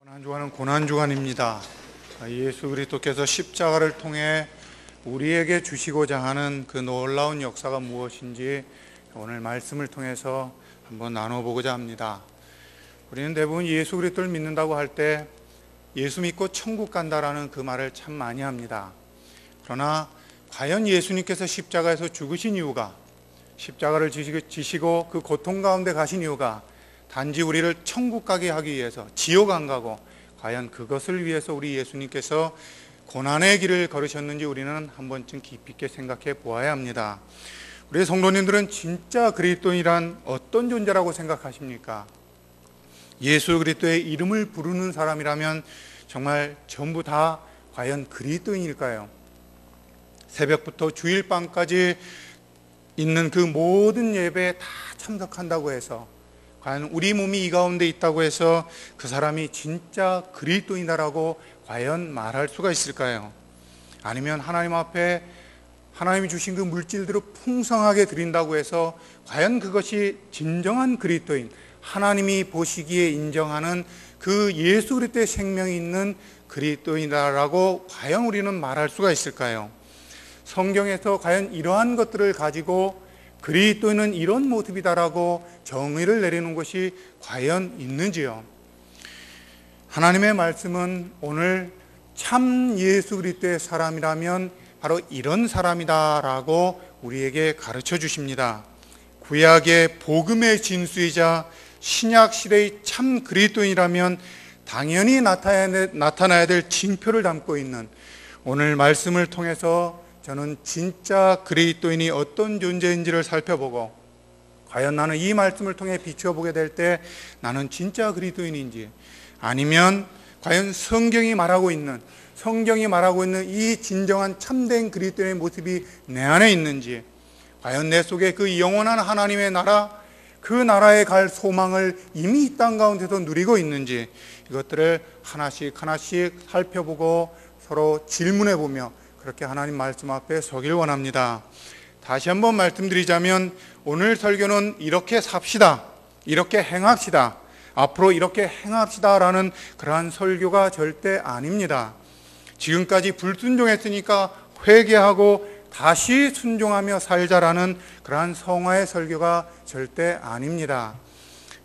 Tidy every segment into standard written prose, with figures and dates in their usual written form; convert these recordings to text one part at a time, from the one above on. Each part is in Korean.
고난주간은 고난주간입니다. 예수 그리스도께서 십자가를 통해 우리에게 주시고자 하는 그 놀라운 역사가 무엇인지 오늘 말씀을 통해서 한번 나눠보고자 합니다. 우리는 대부분 예수 그리스도를 믿는다고 할 때 예수 믿고 천국 간다라는 그 말을 참 많이 합니다. 그러나 과연 예수님께서 십자가에서 죽으신 이유가, 십자가를 지시고 그 고통 가운데 가신 이유가 단지 우리를 천국 가게 하기 위해서, 지옥 안 가고 과연 그것을 위해서 우리 예수님께서 고난의 길을 걸으셨는지 우리는 한 번쯤 깊이 있게 생각해 보아야 합니다. 우리 성도님들은 진짜 그리스도인이란 어떤 존재라고 생각하십니까? 예수 그리스도의 이름을 부르는 사람이라면 정말 전부 다 과연 그리스도인일까요? 새벽부터 주일밤까지 있는 그 모든 예배에 다 참석한다고 해서 과연 우리 몸이 이 가운데 있다고 해서 그 사람이 진짜 그리스도인이라고 과연 말할 수가 있을까요? 아니면 하나님 앞에 하나님이 주신 그 물질들을 풍성하게 드린다고 해서 과연 그것이 진정한 그리스도인, 하나님이 보시기에 인정하는 그 예수 그리스도의 생명이 있는 그리스도인이라고 과연 우리는 말할 수가 있을까요? 성경에서 과연 이러한 것들을 가지고 그리스도인은 이런 모습이다라고 정의를 내리는 것이 과연 있는지요? 하나님의 말씀은 오늘 참 예수 그리스도의 사람이라면 바로 이런 사람이다라고 우리에게 가르쳐 주십니다. 구약의 복음의 진수이자 신약 시대의 참 그리스도인이라면 당연히 나타나야 될 징표를 담고 있는 오늘 말씀을 통해서 저는 진짜 그리스도인이 어떤 존재인지를 살펴보고 과연 나는 이 말씀을 통해 비추어 보게 될 때 나는 진짜 그리스도인인지, 아니면 과연 성경이 말하고 있는 이 진정한 참된 그리스도인의 모습이 내 안에 있는지, 과연 내 속에 그 영원한 하나님의 나라, 그 나라에 갈 소망을 이미 이 땅 가운데서 누리고 있는지, 이것들을 하나씩 살펴보고 서로 질문해 보며 그렇게 하나님 말씀 앞에 서길 원합니다. 다시 한번 말씀드리자면 오늘 설교는 이렇게 삽시다, 이렇게 행합시다, 앞으로 이렇게 행합시다라는 그러한 설교가 절대 아닙니다. 지금까지 불순종했으니까 회개하고 다시 순종하며 살자라는 그러한 성화의 설교가 절대 아닙니다.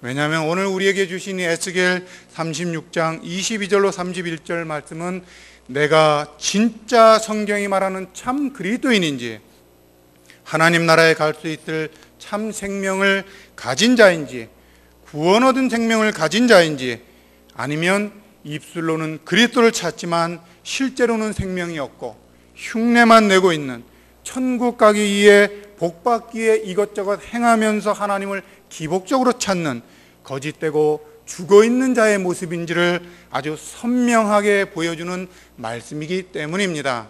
왜냐하면 오늘 우리에게 주신 에스겔 36장 22절로 31절 말씀은 내가 진짜 성경이 말하는 참 그리스도인인지, 하나님 나라에 갈 수 있을 참 생명을 가진 자인지, 구원 얻은 생명을 가진 자인지, 아니면 입술로는 그리스도를 찾지만 실제로는 생명이 없고 흉내만 내고 있는, 천국 가기 위해 복 받기 위해 이것저것 행하면서 하나님을 기복적으로 찾는 거짓되고 죽어있는 자의 모습인지를 아주 선명하게 보여주는 말씀이기 때문입니다.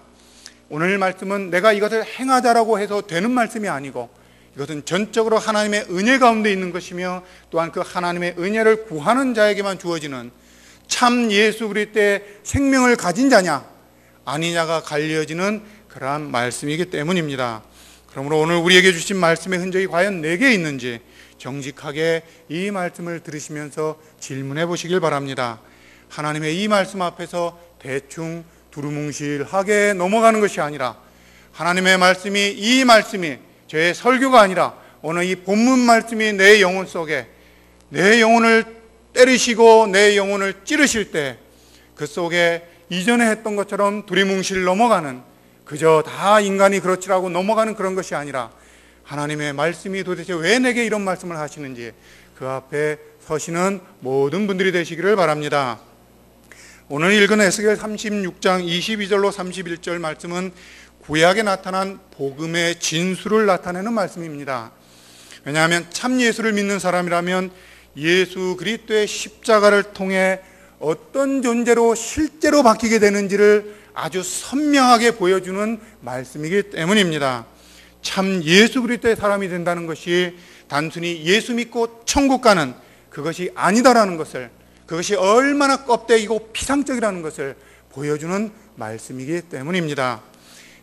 오늘 말씀은 내가 이것을 행하자라고 해서 되는 말씀이 아니고 이것은 전적으로 하나님의 은혜 가운데 있는 것이며 또한 그 하나님의 은혜를 구하는 자에게만 주어지는 참 예수 그리스도의 생명을 가진 자냐 아니냐가 갈려지는 그러한 말씀이기 때문입니다. 그러므로 오늘 우리에게 주신 말씀의 흔적이 과연 내게 있는지 정직하게 이 말씀을 들으시면서 질문해 보시길 바랍니다. 하나님의 이 말씀 앞에서 대충 두루뭉실하게 넘어가는 것이 아니라 하나님의 말씀이, 이 말씀이 저의 설교가 아니라 오늘 이 본문 말씀이 내 영혼 속에, 내 영혼을 때리시고 내 영혼을 찌르실 때 그 속에 이전에 했던 것처럼 두리뭉실 넘어가는, 그저 다 인간이 그렇지라고 넘어가는 그런 것이 아니라 하나님의 말씀이 도대체 왜 내게 이런 말씀을 하시는지 그 앞에 서시는 모든 분들이 되시기를 바랍니다. 오늘 읽은 에스겔 36장 22절로 31절 말씀은 구약에 나타난 복음의 진수를 나타내는 말씀입니다. 왜냐하면 참 예수를 믿는 사람이라면 예수 그리스도의 십자가를 통해 어떤 존재로 실제로 바뀌게 되는지를 아주 선명하게 보여주는 말씀이기 때문입니다. 참 예수 그리스도의 사람이 된다는 것이 단순히 예수 믿고 천국 가는 그것이 아니다라는 것을, 그것이 얼마나 껍데기고 피상적이라는 것을 보여주는 말씀이기 때문입니다.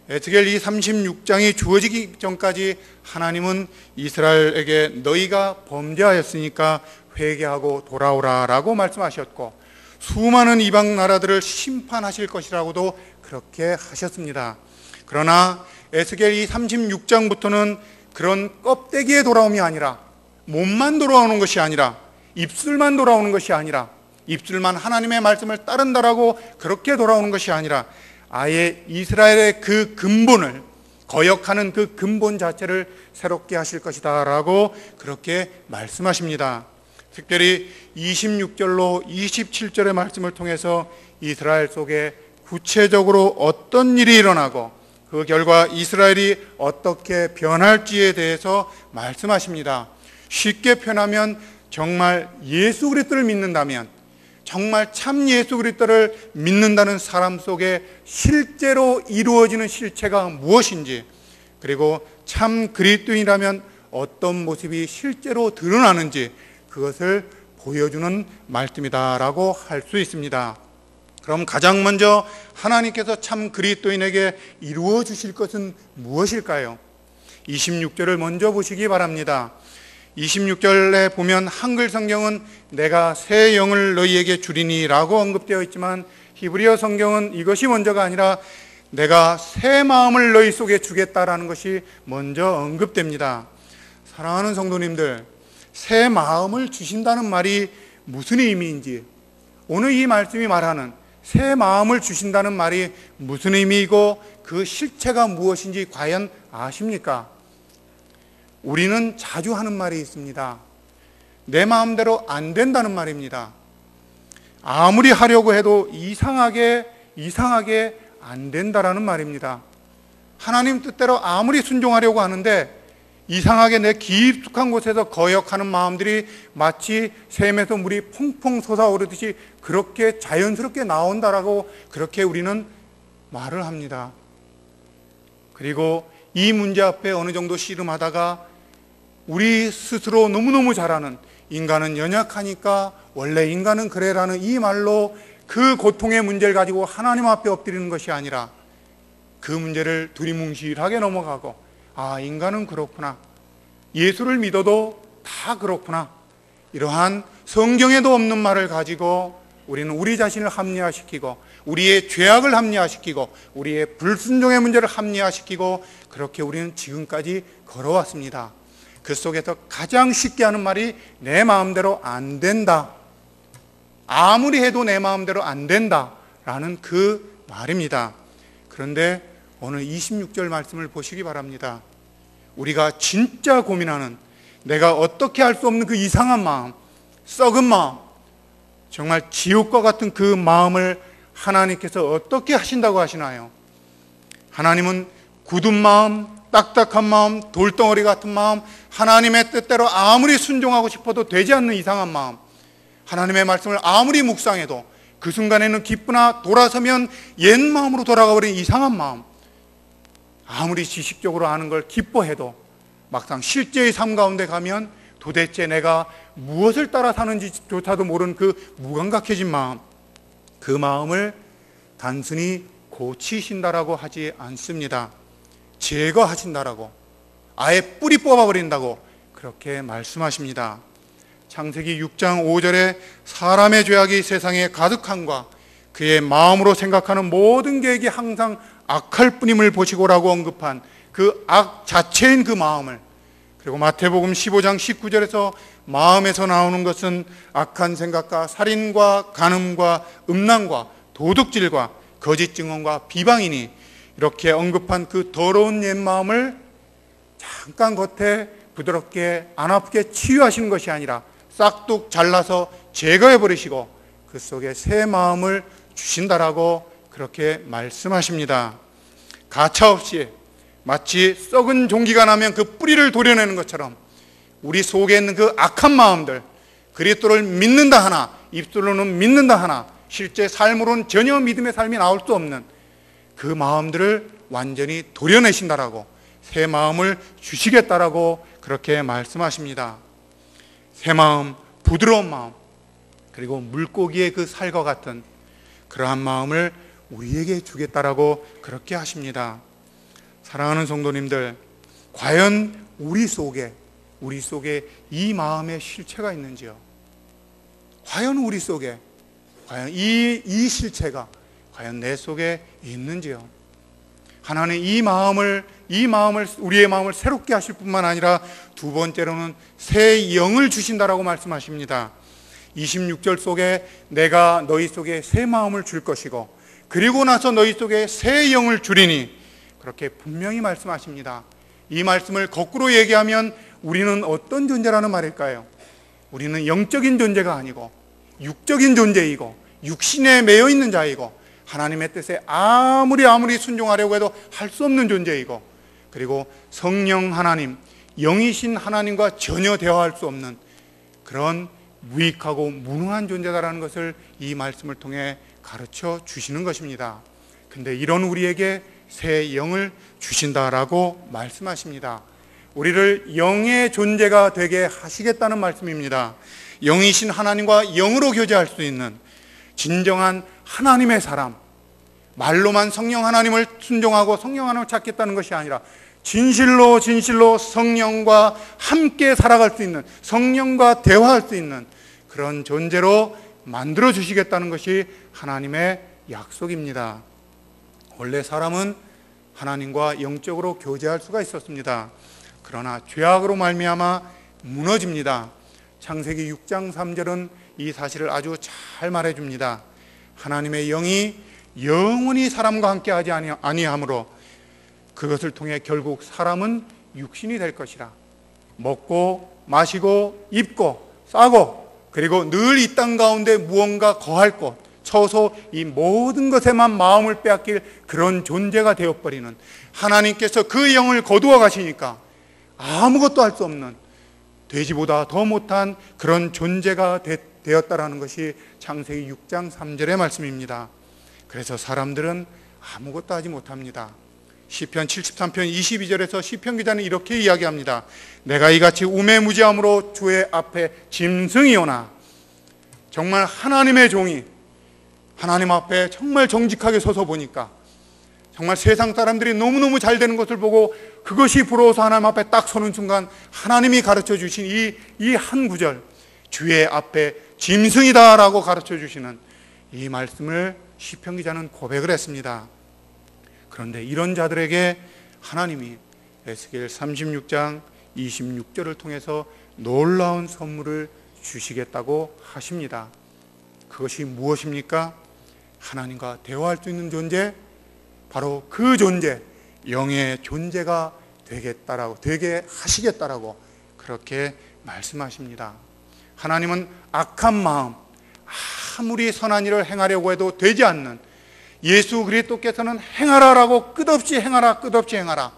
에스겔 이 36장이 주어지기 전까지 하나님은 이스라엘에게 너희가 범죄하였으니까 회개하고 돌아오라라고 말씀하셨고, 수많은 이방 나라들을 심판하실 것이라고도 그렇게 하셨습니다. 그러나 에스겔 이 36장부터는 그런 껍데기에 돌아옴이 아니라, 몸만 돌아오는 것이 아니라, 입술만 돌아오는 것이 아니라, 입술만 하나님의 말씀을 따른다라고 그렇게 돌아오는 것이 아니라, 아예 이스라엘의 그 근본을, 거역하는 그 근본 자체를 새롭게 하실 것이다 라고 그렇게 말씀하십니다. 특별히 26절로 27절의 말씀을 통해서 이스라엘 속에 구체적으로 어떤 일이 일어나고 그 결과 이스라엘이 어떻게 변할지에 대해서 말씀하십니다. 쉽게 표현하면 정말 예수 그리스도를 믿는다면, 정말 참 예수 그리스도를 믿는다는 사람 속에 실제로 이루어지는 실체가 무엇인지, 그리고 참 그리스도인이라면 어떤 모습이 실제로 드러나는지, 그것을 보여주는 말씀이다라고 할 수 있습니다. 그럼 가장 먼저 하나님께서 참 그리스도인에게 이루어 주실 것은 무엇일까요? 26절을 먼저 보시기 바랍니다. 26절에 보면 한글 성경은 내가 새 영을 너희에게 주리니 라고 언급되어 있지만, 히브리어 성경은 이것이 먼저가 아니라 내가 새 마음을 너희 속에 주겠다라는 것이 먼저 언급됩니다. 사랑하는 성도님들, 새 마음을 주신다는 말이 무슨 의미인지, 오늘 이 말씀이 말하는 새 마음을 주신다는 말이 무슨 의미이고 그 실체가 무엇인지 과연 아십니까? 우리는 자주 하는 말이 있습니다. 내 마음대로 안 된다는 말입니다. 아무리 하려고 해도 이상하게 안 된다라는 말입니다. 하나님 뜻대로 아무리 순종하려고 하는데 이상하게 내 깊숙한 곳에서 거역하는 마음들이 마치 샘에서 물이 퐁퐁 솟아오르듯이 그렇게 자연스럽게 나온다라고 그렇게 우리는 말을 합니다. 그리고 이 문제 앞에 어느 정도 씨름하다가 우리 스스로 너무너무 잘하는, 인간은 연약하니까 원래 인간은 그래라는 이 말로 그 고통의 문제를 가지고 하나님 앞에 엎드리는 것이 아니라 그 문제를 두리뭉실하게 넘어가고, 아, 인간은 그렇구나, 예수를 믿어도 다 그렇구나, 이러한 성경에도 없는 말을 가지고 우리는 우리 자신을 합리화시키고 우리의 죄악을 합리화시키고 우리의 불순종의 문제를 합리화시키고 그렇게 우리는 지금까지 걸어왔습니다. 그 속에서 가장 쉽게 하는 말이 내 마음대로 안 된다, 아무리 해도 내 마음대로 안 된다라는 그 말입니다. 그런데 오늘 26절 말씀을 보시기 바랍니다. 우리가 진짜 고민하는, 내가 어떻게 할 수 없는 그 이상한 마음, 썩은 마음, 정말 지옥과 같은 그 마음을 하나님께서 어떻게 하신다고 하시나요? 하나님은 굳은 마음, 딱딱한 마음, 돌덩어리 같은 마음, 하나님의 뜻대로 아무리 순종하고 싶어도 되지 않는 이상한 마음, 하나님의 말씀을 아무리 묵상해도 그 순간에는 기쁘나 돌아서면 옛 마음으로 돌아가 버린 이상한 마음, 아무리 지식적으로 아는 걸 기뻐해도 막상 실제의 삶 가운데 가면 도대체 내가 무엇을 따라 사는지조차도 모르는 그 무감각해진 마음, 그 마음을 단순히 고치신다라고 하지 않습니다. 제거하신다라고, 아예 뿌리 뽑아버린다고 그렇게 말씀하십니다. 창세기 6장 5절에 사람의 죄악이 세상에 가득함과 그의 마음으로 생각하는 모든 계획이 항상 악할 뿐임을 보시고라고 언급한 그 악 자체인 그 마음을, 그리고 마태복음 15장 19절에서 마음에서 나오는 것은 악한 생각과 살인과 간음과 음란과 도둑질과 거짓 증언과 비방이니, 이렇게 언급한 그 더러운 옛 마음을 잠깐 겉에 부드럽게 안 아프게 치유하시는 것이 아니라 싹둑 잘라서 제거해 버리시고 그 속에 새 마음을 주신다라고 그렇게 말씀하십니다. 가차없이 마치 썩은 종기가 나면 그 뿌리를 도려내는 것처럼 우리 속에 있는 그 악한 마음들, 그리스도를 믿는다 하나 입술로는 믿는다 하나 실제 삶으로는 전혀 믿음의 삶이 나올 수 없는 그 마음들을 완전히 도려내신다라고, 새 마음을 주시겠다라고 그렇게 말씀하십니다. 새 마음, 부드러운 마음, 그리고 물고기의 그 살과 같은 그러한 마음을 우리에게 주겠다라고 그렇게 하십니다. 사랑하는 성도님들, 과연 우리 속에 이 마음의 실체가 있는지요? 과연 우리 속에 과연 이 실체가 과연 내 속에 있는지요? 하나님 이 마음을 우리의 마음을 새롭게 하실 뿐만 아니라 두 번째로는 새 영을 주신다라고 말씀하십니다. 26절 속에 내가 너희 속에 새 마음을 줄 것이고 그리고 나서 너희 속에 새 영을 주리니, 그렇게 분명히 말씀하십니다. 이 말씀을 거꾸로 얘기하면 우리는 어떤 존재라는 말일까요? 우리는 영적인 존재가 아니고 육적인 존재이고 육신에 매여 있는 자이고 하나님의 뜻에 아무리 순종하려고 해도 할 수 없는 존재이고, 그리고 성령 하나님, 영이신 하나님과 전혀 대화할 수 없는 그런 무익하고 무능한 존재다라는 것을 이 말씀을 통해 가르쳐 주시는 것입니다. 근데 이런 우리에게 새 영을 주신다라고 말씀하십니다. 우리를 영의 존재가 되게 하시겠다는 말씀입니다. 영이신 하나님과 영으로 교제할 수 있는 진정한 하나님의 사람, 말로만 성령 하나님을 순종하고 성령 하나님을 찾겠다는 것이 아니라 진실로 성령과 함께 살아갈 수 있는, 성령과 대화할 수 있는 그런 존재로 만들어 주시겠다는 것이 하나님의 약속입니다. 원래 사람은 하나님과 영적으로 교제할 수가 있었습니다. 그러나 죄악으로 말미암아 무너집니다. 창세기 6장 3절은 이 사실을 아주 잘 말해줍니다. 하나님의 영이 영원히 사람과 함께 하지 아니하므로 그것을 통해 결국 사람은 육신이 될 것이라. 먹고 마시고 입고 싸고 그리고 늘 이 땅 가운데 무언가 거할 곳, 쳐서 이 모든 것에만 마음을 빼앗길 그런 존재가 되어버리는, 하나님께서 그 영을 거두어 가시니까 아무것도 할 수 없는, 돼지보다 더 못한 그런 존재가 되었다라는 것이 창세기 6장 3절의 말씀입니다. 그래서 사람들은 아무것도 하지 못합니다. 시편 73편 22절에서 시편 기자는 이렇게 이야기합니다. 내가 이같이 우매무지함으로 주의 앞에 짐승이 오나. 정말 하나님의 종이 하나님 앞에 정말 정직하게 서서 보니까 정말 세상 사람들이 너무너무 잘 되는 것을 보고 그것이 부러워서 하나님 앞에 딱 서는 순간 하나님이 가르쳐 주신 이 한 구절, 주의 앞에 짐승이다라고 가르쳐 주시는 이 말씀을 시편 기자는 고백을 했습니다. 그런데 이런 자들에게 하나님이 에스겔 36장 26절을 통해서 놀라운 선물을 주시겠다고 하십니다. 그것이 무엇입니까? 하나님과 대화할 수 있는 존재, 바로 그 존재, 영의 존재가 되게 하시겠다라고 그렇게 말씀하십니다. 하나님은 악한 마음, 아무리 선한 일을 행하려고 해도 되지 않는, 예수 그리스도께서는 행하라라고 끝없이 행하라.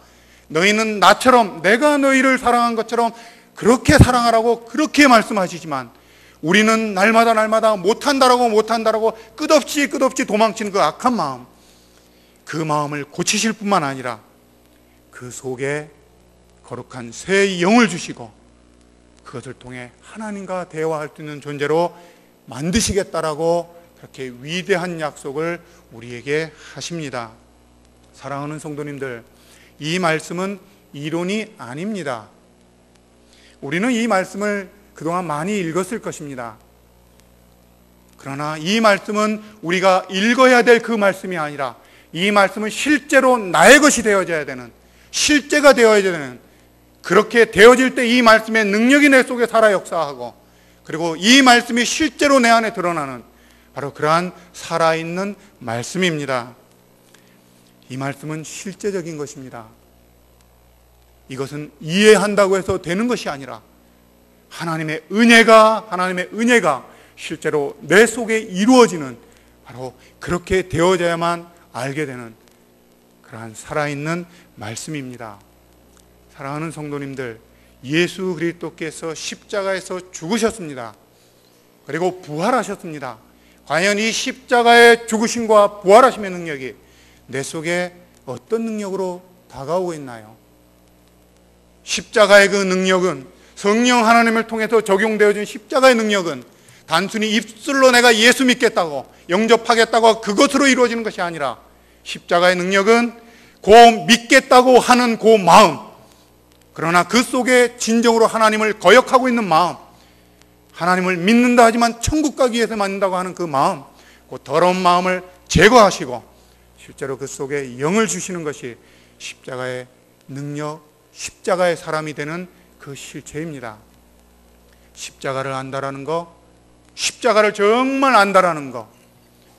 너희는 나처럼, 내가 너희를 사랑한 것처럼 그렇게 사랑하라고 그렇게 말씀하시지만 우리는 날마다 못한다라고 끝없이 도망치는 그 악한 마음, 그 마음을 고치실 뿐만 아니라 그 속에 거룩한 새 영을 주시고 그것을 통해 하나님과 대화할 수 있는 존재로 만드시겠다라고 그렇게 위대한 약속을 우리에게 하십니다. 사랑하는 성도님들, 이 말씀은 이론이 아닙니다. 우리는 이 말씀을 그동안 많이 읽었을 것입니다. 그러나 이 말씀은 우리가 읽어야 될 그 말씀이 아니라 이 말씀은 실제로 나의 것이 되어져야 되는, 실제가 되어야 되는, 그렇게 되어질 때 이 말씀의 능력이 내 속에 살아 역사하고 그리고 이 말씀이 실제로 내 안에 드러나는 바로 그러한 살아있는 말씀입니다. 이 말씀은 실제적인 것입니다. 이것은 이해한다고 해서 되는 것이 아니라 하나님의 은혜가 실제로 내 속에 이루어지는, 바로 그렇게 되어져야만 알게 되는 그러한 살아있는 말씀입니다. 사랑하는 성도님들, 예수 그리스도께서 십자가에서 죽으셨습니다. 그리고 부활하셨습니다. 과연 이 십자가의 죽으심과 부활하심의 능력이 내 속에 어떤 능력으로 다가오고 있나요? 십자가의 그 능력은, 성령 하나님을 통해서 적용되어진 십자가의 능력은 단순히 입술로 내가 예수 믿겠다고, 영접하겠다고 그것으로 이루어지는 것이 아니라 십자가의 능력은 그 믿겠다고 하는 그 마음, 그러나 그 속에 진정으로 하나님을 거역하고 있는 마음, 하나님을 믿는다 하지만 천국 가기 위해서 믿는다고 하는 그 마음, 그 더러운 마음을 제거하시고 실제로 그 속에 영을 주시는 것이 십자가의 능력, 십자가의 사람이 되는 그 실체입니다. 십자가를 안다라는 거, 십자가를 정말 안다라는 거,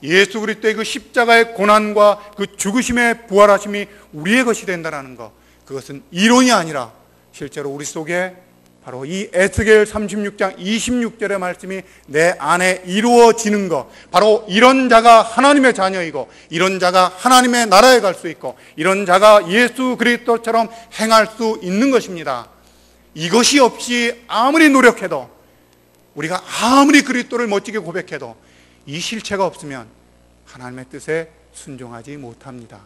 예수 그리스도의 그 십자가의 고난과 그 죽으심의 부활하심이 우리의 것이 된다라는 거, 그것은 이론이 아니라 실제로 우리 속에 바로 이 에스겔 36장 26절의 말씀이 내 안에 이루어지는 것, 바로 이런 자가 하나님의 자녀이고 이런 자가 하나님의 나라에 갈 수 있고 이런 자가 예수 그리스도처럼 행할 수 있는 것입니다. 이것이 없이 아무리 노력해도, 우리가 아무리 그리스도를 멋지게 고백해도 이 실체가 없으면 하나님의 뜻에 순종하지 못합니다.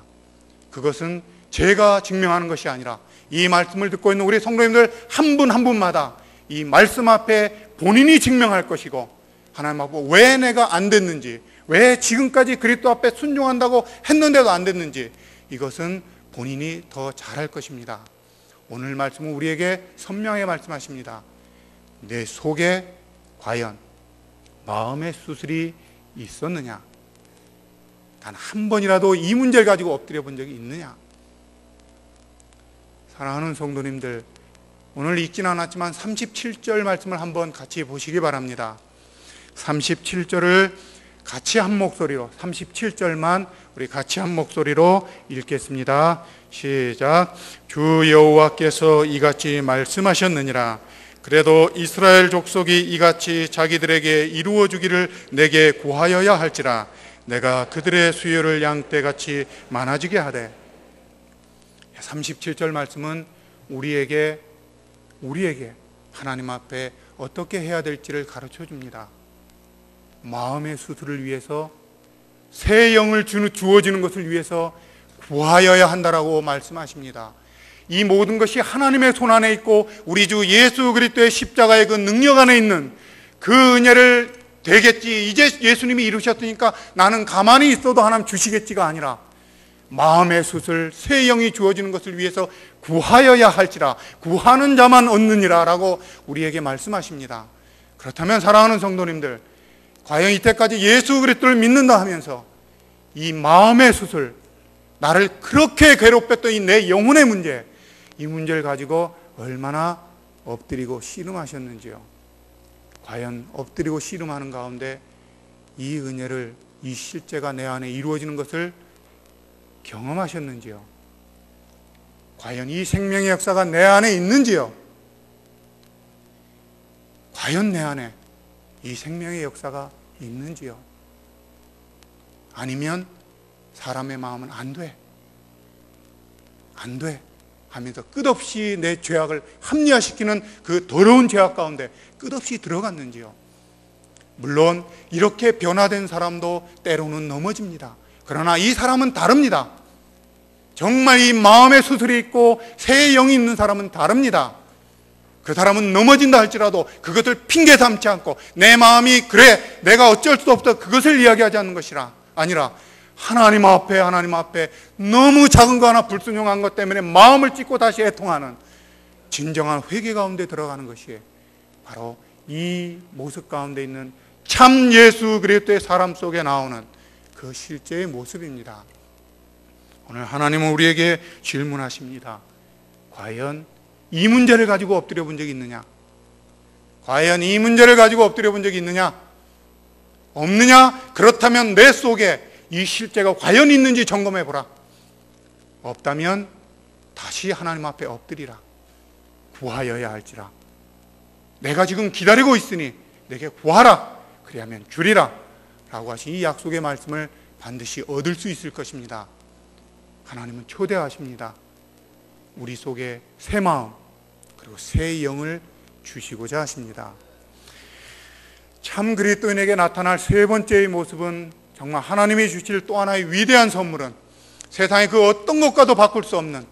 그것은 제가 증명하는 것이 아니라 이 말씀을 듣고 있는 우리 성도님들 한 분 한 분마다 이 말씀 앞에 본인이 증명할 것이고, 하나님 앞에 왜 내가 안 됐는지, 왜 지금까지 그리스도 앞에 순종한다고 했는데도 안 됐는지, 이것은 본인이 더 잘할 것입니다. 오늘 말씀은 우리에게 선명하게 말씀하십니다. 내 속에 과연 마음의 수술이 있었느냐? 단 한 번이라도 이 문제를 가지고 엎드려 본 적이 있느냐? 사랑하는 성도님들, 오늘 읽지는 않았지만 37절 말씀을 한번 같이 보시기 바랍니다. 37절을 같이 한 목소리로, 37절만 우리 같이 한 목소리로 읽겠습니다. 시작. 주 여호와께서 이같이 말씀하셨느니라. 그래도 이스라엘 족속이 이같이 자기들에게 이루어 주기를 내게 구하여야 할지라. 내가 그들의 수요를 양떼같이 많아지게 하되. 37절 말씀은 우리에게 하나님 앞에 어떻게 해야 될지를 가르쳐 줍니다. 마음의 수술을 위해서, 새 영을 주어지는 것을 위해서 구하여야 한다라고 말씀하십니다. 이 모든 것이 하나님의 손 안에 있고 우리 주 예수 그리스도의 십자가의 그 능력 안에 있는 그 은혜를 되겠지, 이제 예수님이 이루셨으니까 나는 가만히 있어도 하나님 주시겠지가 아니라 마음의 수술, 새 영이 주어지는 것을 위해서 구하여야 할지라. 구하는 자만 얻느니라 라고 우리에게 말씀하십니다. 그렇다면 사랑하는 성도님들, 과연 이때까지 예수 그리스도를 믿는다 하면서 이 마음의 수술, 나를 그렇게 괴롭혔던 이 내 영혼의 문제, 이 문제를 가지고 얼마나 엎드리고 씨름하셨는지요. 과연 엎드리고 씨름하는 가운데 이 은혜를, 이 실제가 내 안에 이루어지는 것을 경험하셨는지요. 과연 이 생명의 역사가 내 안에 있는지요. 과연 내 안에 이 생명의 역사가 있는지요. 아니면 사람의 마음은 안 돼 하면서 끝없이 내 죄악을 합리화시키는 그 더러운 죄악 가운데 끝없이 들어갔는지요. 물론 이렇게 변화된 사람도 때로는 넘어집니다. 그러나 이 사람은 다릅니다. 정말 이 마음의 수술이 있고 새 영이 있는 사람은 다릅니다. 그 사람은 넘어진다 할지라도 그것을 핑계 삼지 않고 내 마음이 그래 내가 어쩔 수 없어 그것을 이야기하지 않는 것이라 아니라 하나님 앞에 너무 작은 거 하나 불순종한 것 때문에 마음을 찢고 다시 애통하는 진정한 회개 가운데 들어가는 것이 바로 이 모습 가운데 있는 참 예수 그리스도의 사람 속에 나오는 그 실제의 모습입니다. 오늘 하나님은 우리에게 질문하십니다. 과연 이 문제를 가지고 엎드려 본 적이 있느냐? 과연 이 문제를 가지고 엎드려 본 적이 있느냐? 없느냐? 그렇다면 내 속에 이 실제가 과연 있는지 점검해 보라. 없다면 다시 하나님 앞에 엎드리라. 구하여야 할지라. 내가 지금 기다리고 있으니 내게 구하라. 그리하면 주리라. 라고 하신 이 약속의 말씀을 반드시 얻을 수 있을 것입니다. 하나님은 초대하십니다. 우리 속에 새 마음 그리고 새 영을 주시고자 하십니다. 참 그리스도인에게 나타날 세 번째의 모습은 정말 하나님이 주실 또 하나의 위대한 선물은 세상의 그 어떤 것과도 바꿀 수 없는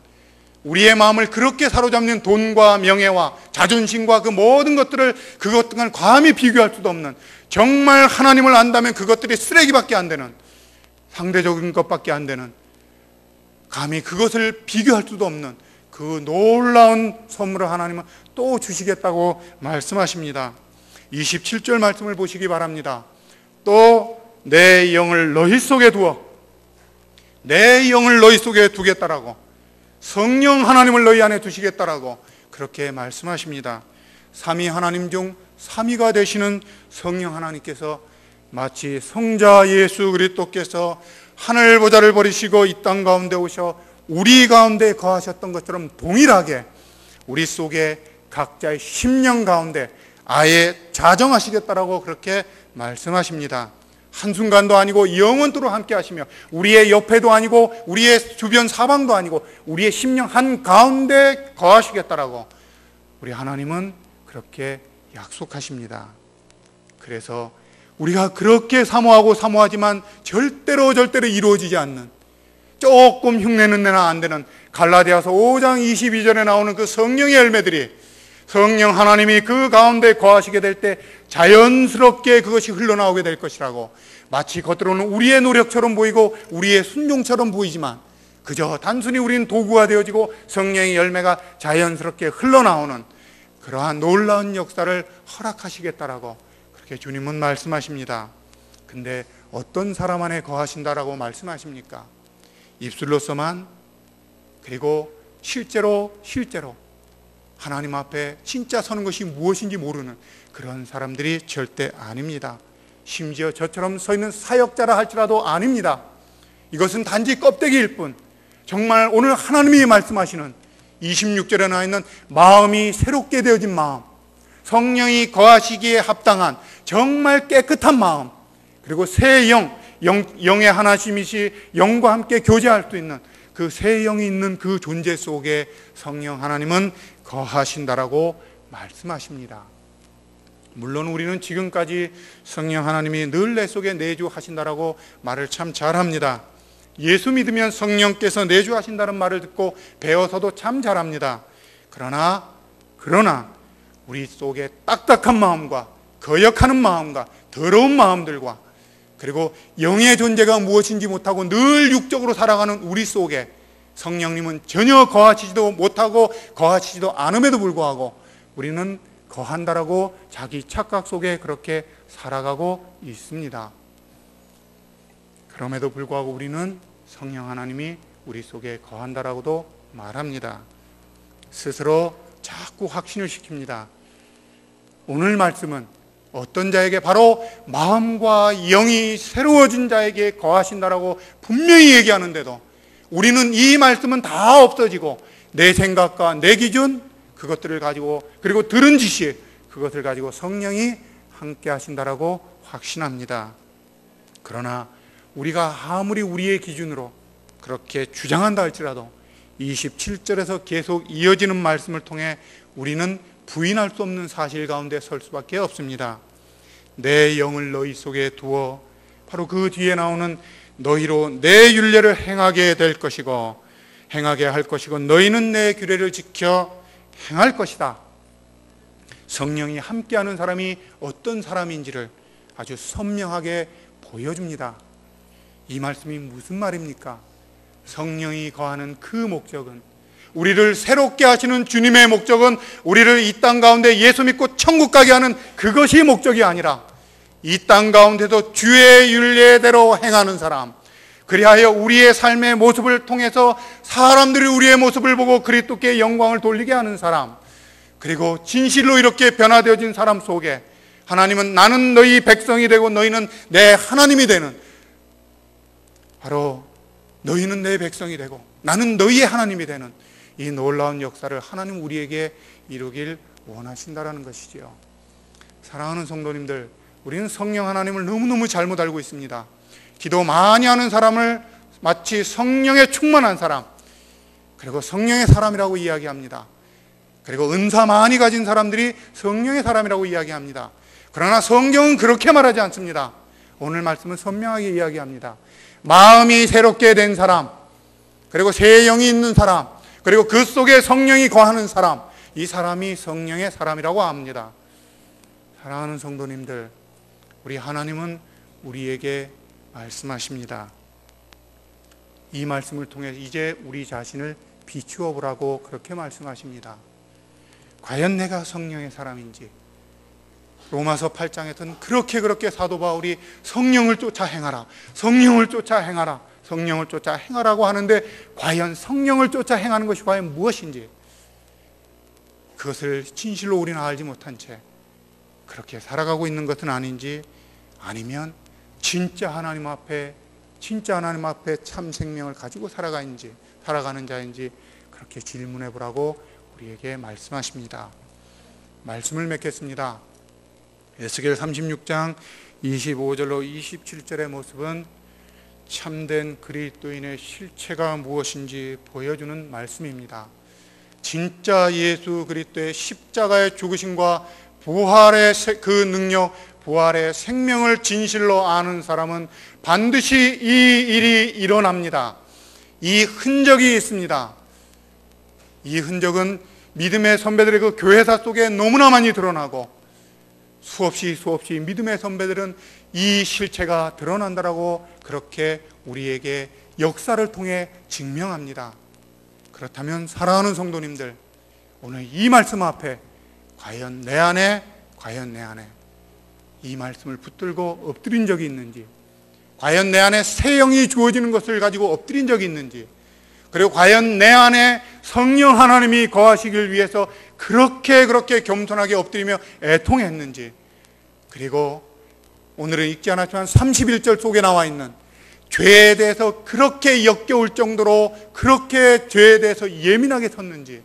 우리의 마음을 그렇게 사로잡는 돈과 명예와 자존심과 그 모든 것들을 그것들과 감히 비교할 수도 없는 정말 하나님을 안다면 그것들이 쓰레기밖에 안 되는 상대적인 것밖에 안 되는 감히 그것을 비교할 수도 없는 그 놀라운 선물을 하나님은 또 주시겠다고 말씀하십니다. 27절 말씀을 보시기 바랍니다. 또 내 영을 너희 속에 두어 내 영을 너희 속에 두겠다라고, 성령 하나님을 너희 안에 두시겠다라고 그렇게 말씀하십니다. 삼위 하나님 중 삼위가 되시는 성령 하나님께서 마치 성자 예수 그리스도께서 하늘 보좌를 버리시고 이 땅 가운데 오셔 우리 가운데 거하셨던 것처럼 동일하게 우리 속에 각자의 심령 가운데 아예 자정하시겠다라고 그렇게 말씀하십니다. 한순간도 아니고 영원토록 함께 하시며 우리의 옆에도 아니고 우리의 주변 사방도 아니고 우리의 심령 한가운데 거하시겠다라고 우리 하나님은 그렇게 약속하십니다. 그래서 우리가 그렇게 사모하고 사모하지만 절대로 이루어지지 않는, 조금 흉내는 내나 안 되는 갈라디아서 5장 22절에 나오는 그 성령의 열매들이, 성령 하나님이 그 가운데 거하시게 될 때 자연스럽게 그것이 흘러나오게 될 것이라고, 마치 겉으로는 우리의 노력처럼 보이고 우리의 순종처럼 보이지만 그저 단순히 우리는 도구가 되어지고 성령의 열매가 자연스럽게 흘러나오는 그러한 놀라운 역사를 허락하시겠다라고 그렇게 주님은 말씀하십니다. 근데 어떤 사람 안에 거하신다라고 말씀하십니까? 입술로서만, 그리고 실제로 하나님 앞에 진짜 서는 것이 무엇인지 모르는 그런 사람들이 절대 아닙니다. 심지어 저처럼 서 있는 사역자라 할지라도 아닙니다. 이것은 단지 껍데기일 뿐, 정말 오늘 하나님이 말씀하시는 26절에 나와 있는 마음이 새롭게 되어진 마음, 성령이 거하시기에 합당한 정말 깨끗한 마음, 그리고 새 영의 하나님이시 영과 함께 교제할 수 있는 그 새 영이 있는 그 존재 속에 성령 하나님은 거하신다라고 말씀하십니다. 물론 우리는 지금까지 성령 하나님이 늘 내 속에 내주하신다라고 말을 참 잘합니다. 예수 믿으면 성령께서 내주하신다는 말을 듣고 배워서도 참 잘합니다. 그러나 우리 속에 딱딱한 마음과 거역하는 마음과 더러운 마음들과, 그리고 영의 존재가 무엇인지 못하고 늘 육적으로 살아가는 우리 속에 성령님은 전혀 거하시지도 못하고 거하시지도 않음에도 불구하고 우리는 거한다라고 자기 착각 속에 그렇게 살아가고 있습니다. 그럼에도 불구하고 우리는 성령 하나님이 우리 속에 거한다라고도 말합니다. 스스로 자꾸 확신을 시킵니다. 오늘 말씀은 어떤 자에게, 바로 마음과 영이 새로워진 자에게 거하신다라고 분명히 얘기하는데도 우리는 이 말씀은 다 없어지고 내 생각과 내 기준, 그것들을 가지고, 그리고 들은 지식, 그것을 가지고 성령이 함께 하신다라고 확신합니다. 그러나 우리가 아무리 우리의 기준으로 그렇게 주장한다 할지라도 27절에서 계속 이어지는 말씀을 통해 우리는 부인할 수 없는 사실 가운데 설 수밖에 없습니다. 내 영을 너희 속에 두어, 바로 그 뒤에 나오는 너희로 내 율례를 행하게 될 것이고 행하게 할 것이고 너희는 내 규례를 지켜 행할 것이다. 성령이 함께하는 사람이 어떤 사람인지를 아주 선명하게 보여줍니다. 이 말씀이 무슨 말입니까? 성령이 거하는 그 목적은, 우리를 새롭게 하시는 주님의 목적은 우리를 이 땅 가운데 예수 믿고 천국 가게 하는 그것이 목적이 아니라 이 땅 가운데도 주의 율례대로 행하는 사람, 그리하여 우리의 삶의 모습을 통해서 사람들이 우리의 모습을 보고 그리스도께 영광을 돌리게 하는 사람, 그리고 진실로 이렇게 변화되어진 사람 속에 하나님은 나는 너희 백성이 되고 너희는 내 하나님이 되는, 바로 너희는 내 백성이 되고 나는 너희의 하나님이 되는 이 놀라운 역사를 하나님 우리에게 이루길 원하신다라는 것이지요. 사랑하는 성도님들, 우리는 성령 하나님을 너무너무 잘못 알고 있습니다. 기도 많이 하는 사람을 마치 성령에 충만한 사람, 그리고 성령의 사람이라고 이야기합니다. 그리고 은사 많이 가진 사람들이 성령의 사람이라고 이야기합니다. 그러나 성경은 그렇게 말하지 않습니다. 오늘 말씀은 선명하게 이야기합니다. 마음이 새롭게 된 사람, 그리고 새 영이 있는 사람, 그리고 그 속에 성령이 거하는 사람, 이 사람이 성령의 사람이라고 합니다. 사랑하는 성도님들, 우리 하나님은 우리에게 말씀하십니다. 이 말씀을 통해 이제 우리 자신을 비추어 보라고 그렇게 말씀하십니다. 과연 내가 성령의 사람인지, 로마서 8장에서는 그렇게 사도 바울이 성령을 쫓아 행하라, 성령을 쫓아 행하라, 성령을 쫓아 행하라고 하는데, 과연 성령을 쫓아 행하는 것이 과연 무엇인지, 그것을 진실로 우리는 알지 못한 채 그렇게 살아가고 있는 것은 아닌지, 아니면 진짜 하나님 앞에 참 생명을 가지고 살아가는 자인지 그렇게 질문해 보라고 우리에게 말씀하십니다. 말씀을 맺겠습니다. 에스겔 36장 25절로 27절의 모습은 참된 그리스도인의 실체가 무엇인지 보여주는 말씀입니다. 진짜 예수 그리스도의 십자가의 죽으심과 부활의 그 능력, 부활의 생명을 진실로 아는 사람은 반드시 이 일이 일어납니다. 이 흔적이 있습니다. 이 흔적은 믿음의 선배들의 그 교회사 속에 너무나 많이 드러나고, 수없이 믿음의 선배들은 이 실체가 드러난다라고 그렇게 우리에게 역사를 통해 증명합니다. 그렇다면 사랑하는 성도님들, 오늘 이 말씀 앞에 과연 내 안에 이 말씀을 붙들고 엎드린 적이 있는지, 과연 내 안에 새 영이 주어지는 것을 가지고 엎드린 적이 있는지, 그리고 과연 내 안에 성령 하나님이 거하시길 위해서 그렇게 겸손하게 엎드리며 애통했는지, 그리고 오늘은 읽지 않았지만 31절 속에 나와 있는 죄에 대해서 그렇게 역겨울 정도로 그렇게 죄에 대해서 예민하게 섰는지,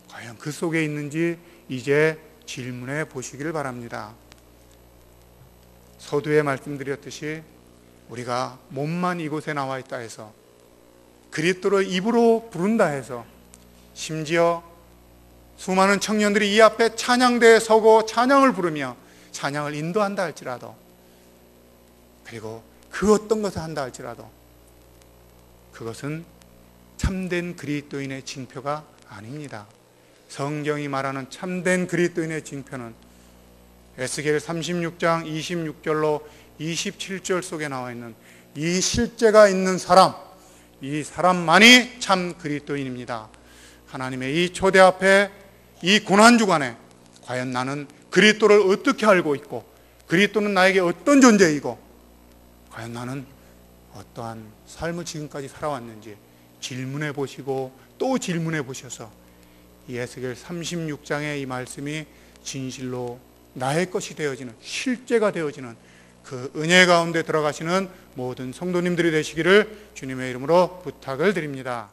과연 그 속에 있는지 이제 질문해 보시기를 바랍니다. 서두에 말씀드렸듯이 우리가 몸만 이곳에 나와 있다 해서, 그리스도를 입으로 부른다 해서, 심지어 수많은 청년들이 이 앞에 찬양대에 서고 찬양을 부르며 찬양을 인도한다 할지라도, 그리고 그 어떤 것을 한다 할지라도, 그것은 참된 그리스도인의 징표가 아닙니다. 성경이 말하는 참된 그리스도인의 징표는 에스겔 36장 26절로 27절 속에 나와 있는 이 실제가 있는 사람, 이 사람만이 참 그리스도인입니다. 하나님의 이 초대 앞에, 이 고난주간에 과연 나는 그리스도를 어떻게 알고 있고, 그리스도는 나에게 어떤 존재이고, 과연 나는 어떠한 삶을 지금까지 살아왔는지 질문해 보시고 또 질문해 보셔서 이 에스겔 36장의 이 말씀이 진실로 나의 것이 되어지는, 실제가 되어지는 그 은혜 가운데 들어가시는 모든 성도님들이 되시기를 주님의 이름으로 부탁을 드립니다.